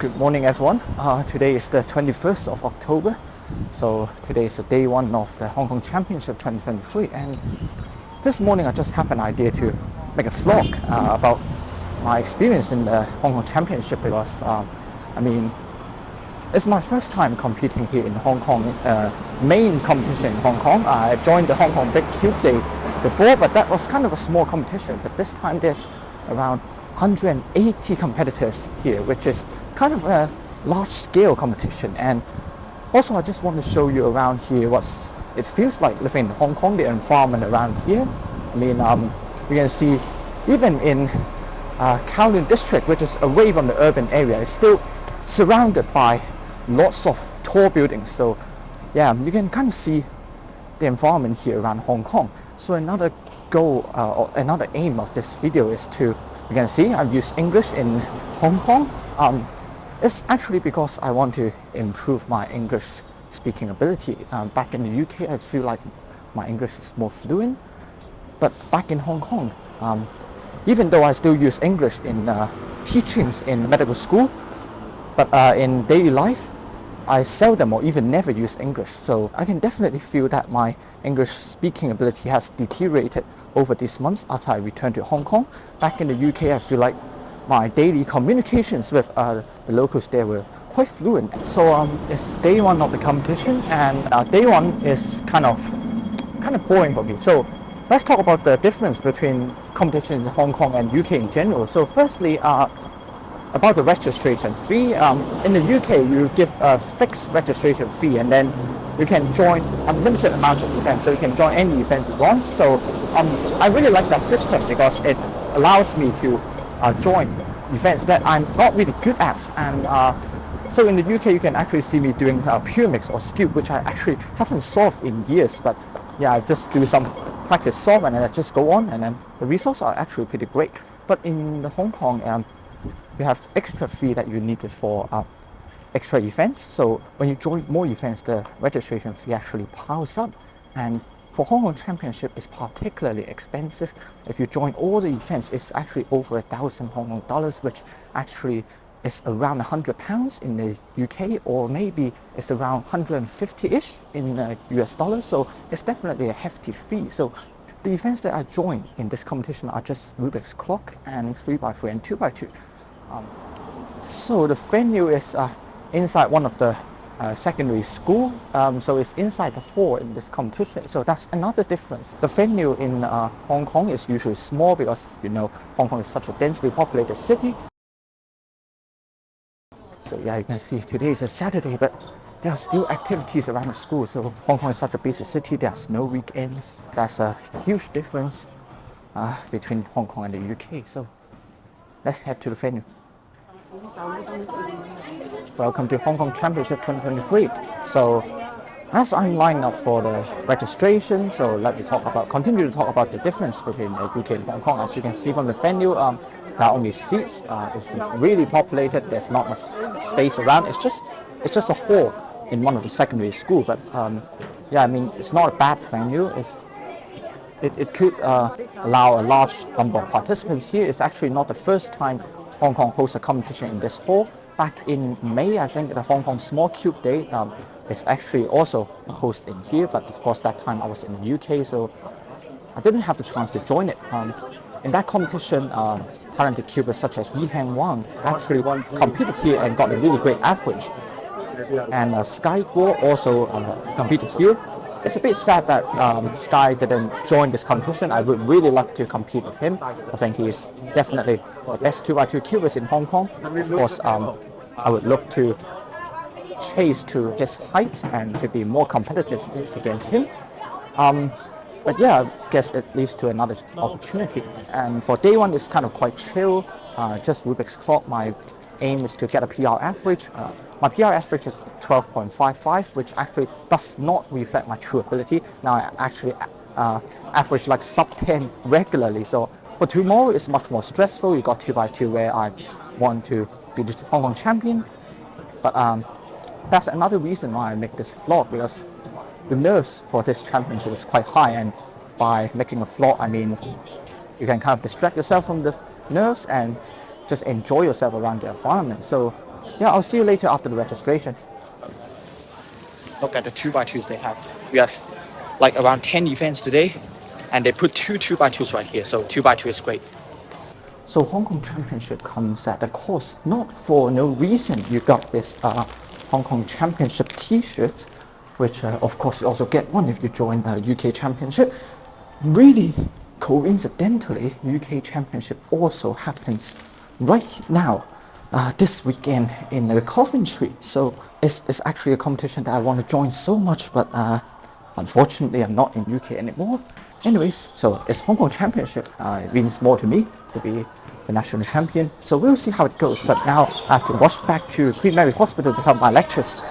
Good morning, everyone. Today is the 21st of October. So today is the day one of the Hong Kong Championship 2023. And this morning I just have an idea to make a vlog about my experience in the Hong Kong Championship because, it's my first time competing here in Hong Kong, main competition in Hong Kong. I joined the Hong Kong Big Cube Day before, but that was kind of a small competition. But this time there's around 180 competitors here, which is kind of a large-scale competition. And also I just want to show you around here what it feels like living in Hong Kong, the environment around here. You can see even in Kowloon district, which is away from the urban area, it's still surrounded by lots of tall buildings. So yeah, you can kind of see the environment here around Hong Kong. So another goal or another aim of this video is to, you can see I've used English in Hong Kong. It's actually because I want to improve my English speaking ability. Back in the UK, I feel like my English is more fluent, but back in Hong Kong, even though I still use English in teachings in medical school, but in daily life, I seldom or even never use English. So I can definitely feel that my English speaking ability has deteriorated over these months after I returned to Hong Kong. Back in the UK, I feel like my daily communications with the locals there were quite fluent. So it's day one of the competition, and day one is kind of boring for me. So let's talk about the difference between competitions in Hong Kong and UK in general. So firstly, about the registration fee. In the UK, you give a fixed registration fee, and then you can join unlimited amount of events. So you can join any events you want. So I really like that system because it allows me to join events that I'm not really good at. And so in the UK, you can actually see me doing pyraminx or Scoop, which I actually haven't solved in years. But yeah, I just do some practice solve and then I just go on, and then the results are actually pretty great. But in the Hong Kong, you have extra fee that you need for extra events. So when you join more events, the registration fee actually piles up. And for Hong Kong Championship, it's particularly expensive. If you join all the events, it's actually over 1,000 Hong Kong dollars, which actually is around £100 in the UK, or maybe it's around 150-ish in US dollars. So it's definitely a hefty fee. So the events that I join in this competition are just Rubik's Clock and 3x3 and 2x2. So the venue is inside one of the secondary school, so it's inside the hall in this competition. So that's another difference. The venue in Hong Kong is usually small because, you know, Hong Kong is such a densely populated city. So yeah, you can see today is a Saturday, but there are still activities around the school. So Hong Kong is such a busy city, there's no weekends. That's a huge difference between Hong Kong and the UK. So let's head to the venue. Welcome to Hong Kong Championship 2023. So as I'm lining up for the registration, so let me continue to talk about the difference between the UK and Hong Kong. As you can see from the venue, there are only seats. It's really populated. There's not much space around. It's just a hall in one of the secondary school. But yeah, it's not a bad venue. It could allow a large number of participants here. It's actually not the first time Hong Kong hosts a competition in this hall. Back in May, I think the Hong Kong Small Cube Day is actually also hosted in here, but of course that time I was in the UK, so I didn't have the chance to join it. In that competition, talented cubers such as Yi Heng Wang actually competed here and got a really great average. And Sky Guo also competed here. It's a bit sad that Sky didn't join this competition. I would really love to compete with him. I think he is definitely the best 2x2 cubers in Hong Kong. Of course, I would look to chase to his height and to be more competitive against him. But yeah, I guess it leads to another opportunity. And for day one, it's kind of quite chill. Just Rubik's Clock. My aim is to get a PR average. My PR average is 12.55, which actually does not reflect my true ability. Now I actually average like sub 10 regularly. So for tomorrow, it's much more stressful. You got 2x2 where I want to be the Hong Kong champion. But that's another reason why I make this vlog, because the nerves for this championship is quite high. And by making a vlog, you can kind of distract yourself from the nerves and just enjoy yourself around the environment. So yeah, I'll see you later after the registration. Look at the 2x2s they have. We have like around 10 events today, and they put two 2x2s right here, so 2x2 is great. So Hong Kong Championship comes at a cost, not for no reason. You got this Hong Kong Championship t-shirt, which of course you also get one if you join the UK Championship. Really coincidentally, UK Championship also happens right now, this weekend in Coventry. So it's actually a competition that I want to join so much, but unfortunately I'm not in UK anymore. Anyways, so it's Hong Kong Championship. It means more to me to be the national champion. So we'll see how it goes. But now I have to rush back to Queen Mary Hospital to have my lectures.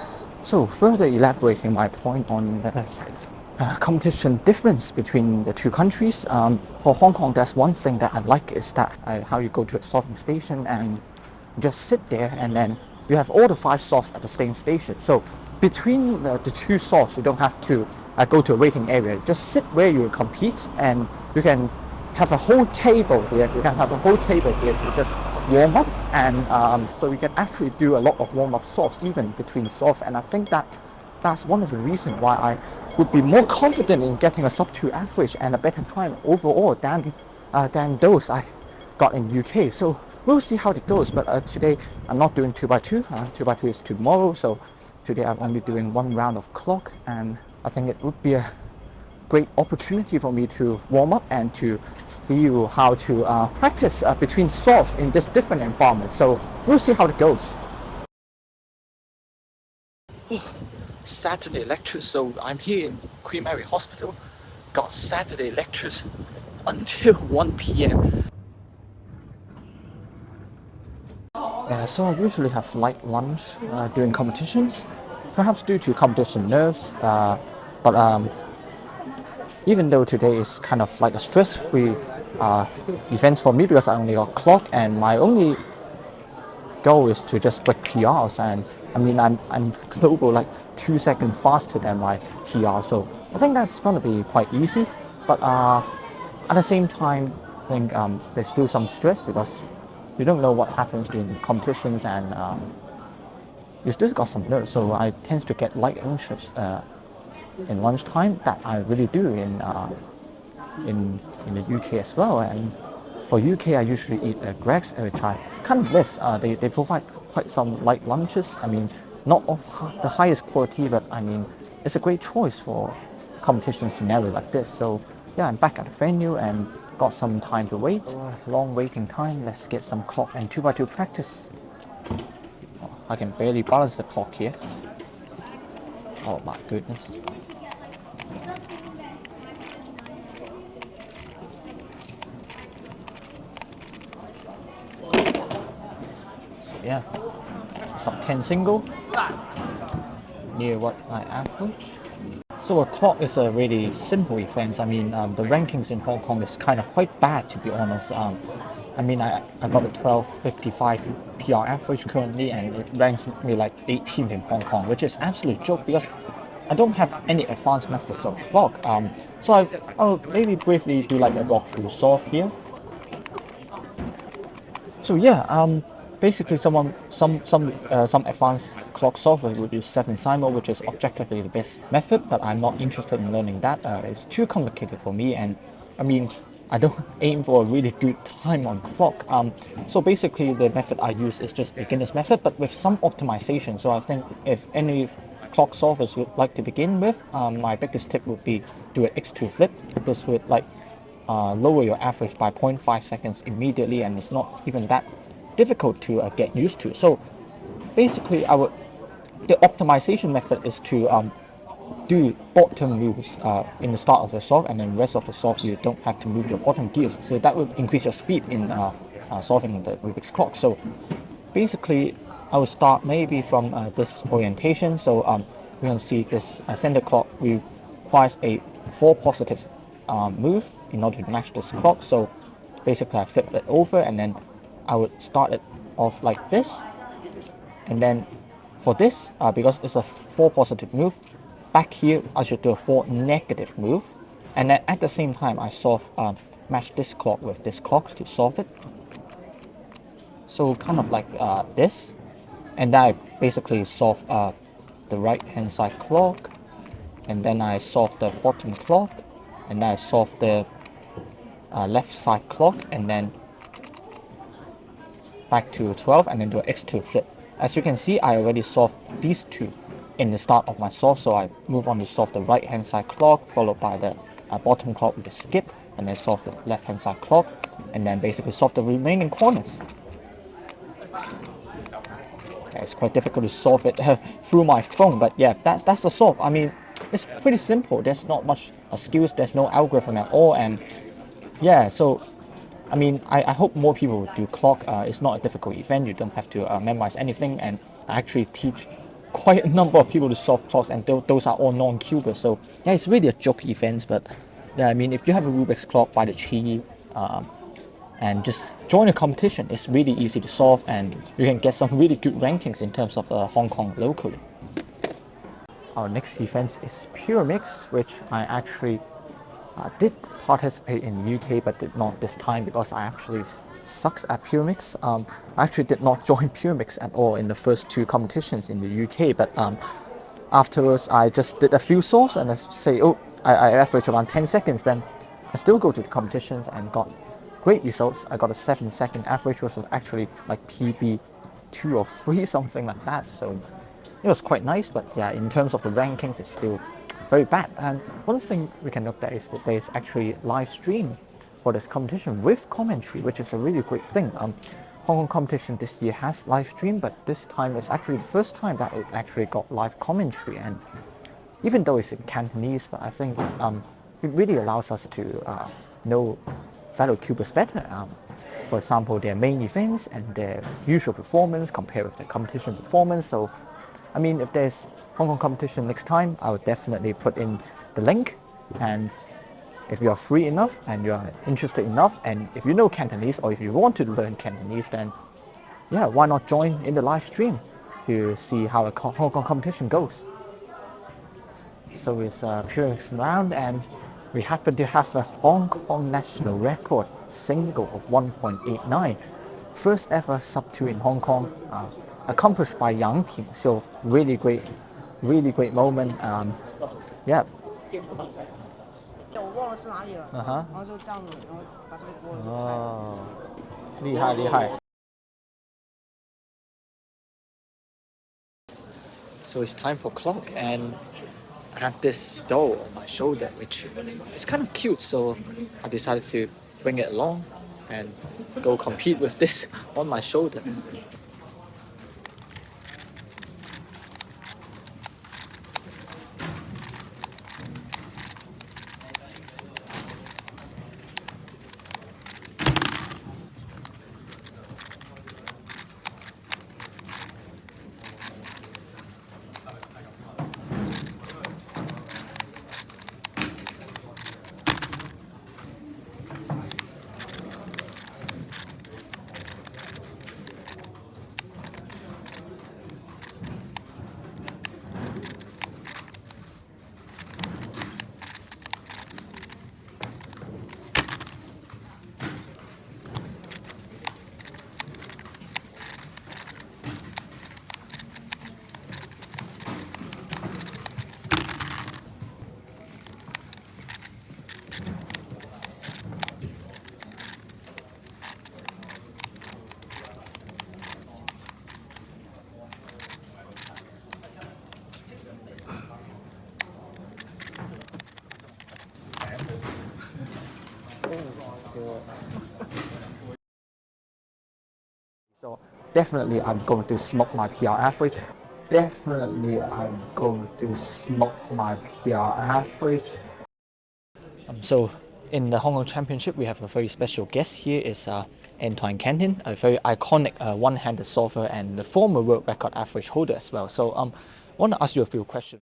So further elaborating my point on the competition difference between the two countries. For Hong Kong, that's one thing that I like is that how you go to a solving station and just sit there, and then you have all the 5 solves at the same station. So between the 2 solves, you don't have to go to a waiting area. Just sit where you compete, and you can have a whole table here. You can have a whole table here to just warm up, and so you can actually do a lot of warm-up solves even between solves. And I think that's one of the reasons why I would be more confident in getting a sub-2 average and a better time overall than those I got in UK. So we'll see how it goes. But today I'm not doing 2x2. 2x2 is tomorrow. So today I'm only doing 1 round of clock, and I think it would be a great opportunity for me to warm up and to feel how to practice between solves in this different environment. So we'll see how it goes. Saturday lectures. So I'm here in Queen Mary Hospital. Got Saturday lectures until 1 p.m. So I usually have light lunch during competitions, perhaps due to competition nerves. But even though today is kind of like a stress-free event for me because I only got clock, and my only goal is to just break PRs, and I mean I'm global like 2 seconds faster than my PR, so I think that's going to be quite easy. But at the same time, I think there's still some stress because you don't know what happens during competitions, and you still got some nerves. So I tend to get light anxious in lunchtime, that I really do in the UK as well. And for UK, I usually eat Greggs, which I kind of miss. They provide quite some light lunches. I mean, not of the highest quality, but I mean, it's a great choice for competition scenario like this. So yeah, I'm back at the venue and got some time to wait. Long waiting time. Let's get some clock and 2x2 practice. Oh, I can barely balance the clock here. Oh my goodness. So yeah, sub 10 single, near what I average. So a clock is a really simple event. I mean, the rankings in Hong Kong is kind of quite bad, to be honest. I mean, I got a 12.55 PR average currently, and it ranks me like 18th in Hong Kong, which is absolute joke because I don't have any advanced methods of clock. So I'll maybe briefly do like a walkthrough solve here. So yeah, basically some advanced clock software would use 7 Simo, which is objectively the best method, but I'm not interested in learning that. It's too complicated for me, and I mean, I don't aim for a really good time on clock. So basically the method I use is just beginner's method, but with some optimization. So I think if any clock solvers would like to begin with, my biggest tip would be do an X2 flip. This would like lower your average by 0.5 seconds immediately, and it's not even that difficult to get used to. So basically the optimization method is to do bottom moves in the start of the solve, and then the rest of the solve you don't have to move your bottom gears, so that will increase your speed in solving the Rubik's clock. So basically I will start maybe from this orientation. So you can see this center clock requires a 4 positive move in order to match this clock. So basically I flip it over, and then I would start it off like this, and then for this, because it's a 4 positive move, back here I should do a 4 negative move, and then at the same time I match this clock with this clock to solve it. So kind of like this. And then I basically solve the right hand side clock, and then I solve the bottom clock, and then I solve the left side clock, and then back to 12, and then do an x2 flip. As you can see, I already solved these two in the start of my solve, so I move on to solve the right hand side clock, followed by the bottom clock with a skip, and then solve the left hand side clock, and then basically solve the remaining corners. Yeah, it's quite difficult to solve it through my phone, but yeah, that's the solve. I mean, it's pretty simple. There's not much skills, there's no algorithm at all, and yeah, so I mean, I hope more people would do clock. It's not a difficult event. You don't have to memorize anything, and I actually teach quite a number of people to solve clocks, and those are all non-cubers. So yeah, it's really a joke event, but yeah, I mean, if you have a Rubik's clock by the Chi, and just join a competition, it's really easy to solve, and you can get some really good rankings in terms of Hong Kong locally. Our next event is pyraminx, which I actually did participate in UK, but did not this time because I actually sucks at pyraminx. I actually did not join pyraminx at all in the first two competitions in the UK, but afterwards I just did a few solves and I say, oh, I averaged around 10 seconds. Then I still go to the competitions and got great results. I got a 7-second average, which was actually like PB 2 or 3, something like that. So it was quite nice, but yeah, in terms of the rankings, it's still very bad. And one thing we can look at is that there's actually live stream for this competition with commentary, which is a really great thing. Hong Kong competition this year has live stream, but this time it's actually the first time that it actually got live commentary. And even though it's in Cantonese, but I think it really allows us to know fellow cubers better. For example, their main events and their usual performance compared with the competition performance. So I mean, if there's Hong Kong competition next time, I would definitely put in the link. And if you're free enough and you're interested enough, and if you know Cantonese or if you want to learn Cantonese, then yeah, why not join in the live stream to see how a Hong Kong competition goes. So it's a pyraminx round, and we happen to have a Hong Kong national record single of 1.89. First ever sub-2 in Hong Kong. Accomplished by Yang Ping, so really great moment. Yeah. 我忘了是哪里了，然后就这样子，然后把这个锅。哦，厉害厉害。So it's time for clock, and I have this doll on my shoulder, which is kind of cute. So I decided to bring it along and go compete with this on my shoulder. So definitely I'm going to smoke my PR average. Definitely I'm going to smoke my PR average. So in the Hong Kong Championship, we have a very special guest here. Is Antoine Canton, a very iconic one-handed solver and the former world record average holder as well. So I want to ask you a few questions.